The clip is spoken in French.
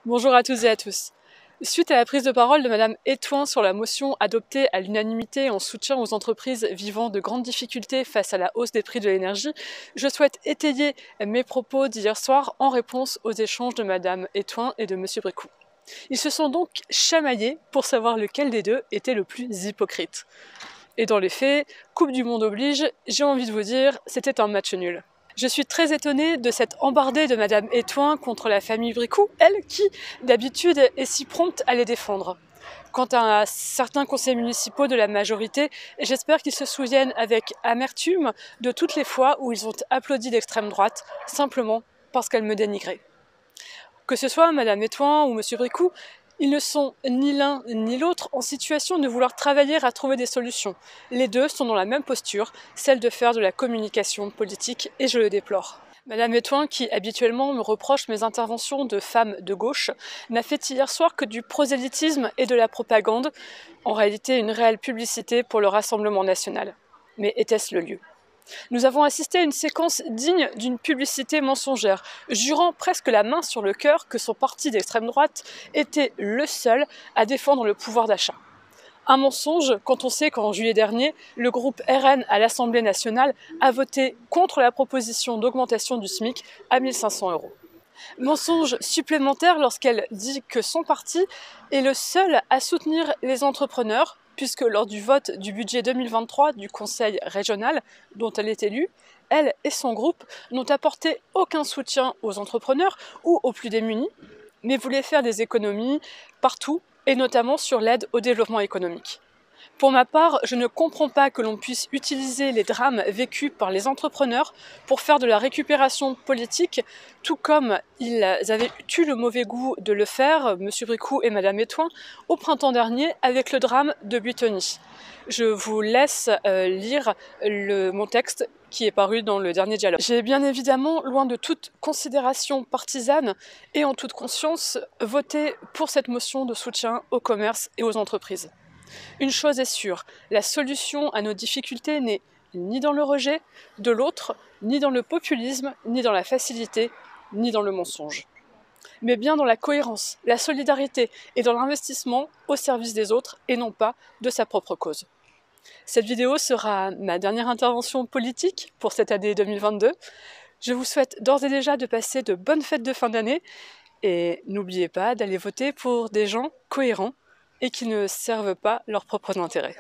Bonjour à toutes et à tous. Suite à la prise de parole de Madame Étoin sur la motion adoptée à l'unanimité en soutien aux entreprises vivant de grandes difficultés face à la hausse des prix de l'énergie, je souhaite étayer mes propos d'hier soir en réponse aux échanges de Madame Étoin et de Monsieur Bricout. Ils se sont donc chamaillés pour savoir lequel des deux était le plus hypocrite. Et dans les faits, Coupe du Monde oblige, j'ai envie de vous dire, c'était un match nul. Je suis très étonnée de cette embardée de Madame Étoin contre la famille Bricout, elle qui, d'habitude, est si prompte à les défendre. Quant à certains conseils municipaux de la majorité, j'espère qu'ils se souviennent avec amertume de toutes les fois où ils ont applaudi l'extrême droite, simplement parce qu'elle me dénigrait. Que ce soit Madame Étoin ou Monsieur Bricout, ils ne sont ni l'un ni l'autre en situation de vouloir travailler à trouver des solutions. Les deux sont dans la même posture, celle de faire de la communication politique, et je le déplore. Madame Étoin, qui habituellement me reproche mes interventions de femme de gauche, n'a fait hier soir que du prosélytisme et de la propagande, en réalité une réelle publicité pour le Rassemblement national. Mais était-ce le lieu ? Nous avons assisté à une séquence digne d'une publicité mensongère, jurant presque la main sur le cœur que son parti d'extrême droite était le seul à défendre le pouvoir d'achat. Un mensonge quand on sait qu'en juillet dernier, le groupe RN à l'Assemblée nationale a voté contre la proposition d'augmentation du SMIC à 1 500 €. Mensonge supplémentaire lorsqu'elle dit que son parti est le seul à soutenir les entrepreneurs, puisque lors du vote du budget 2023 du Conseil régional, dont elle est élue, elle et son groupe n'ont apporté aucun soutien aux entrepreneurs ou aux plus démunis, mais voulaient faire des économies partout, et notamment sur l'aide au développement économique. Pour ma part, je ne comprends pas que l'on puisse utiliser les drames vécus par les entrepreneurs pour faire de la récupération politique, tout comme ils avaient eu le mauvais goût de le faire, M. Bricout et Mme Étoin, au printemps dernier avec le drame de Buitoni. Je vous laisse lire mon texte qui est paru dans le dernier dialogue. J'ai bien évidemment, loin de toute considération partisane et en toute conscience, voté pour cette motion de soutien au commerce et aux entreprises. Une chose est sûre, la solution à nos difficultés n'est ni dans le rejet de l'autre, ni dans le populisme, ni dans la facilité, ni dans le mensonge, mais bien dans la cohérence, la solidarité et dans l'investissement au service des autres et non pas de sa propre cause. Cette vidéo sera ma dernière intervention politique pour cette année 2022. Je vous souhaite d'ores et déjà de passer de bonnes fêtes de fin d'année et n'oubliez pas d'aller voter pour des gens cohérents et qui ne servent pas leurs propres intérêts.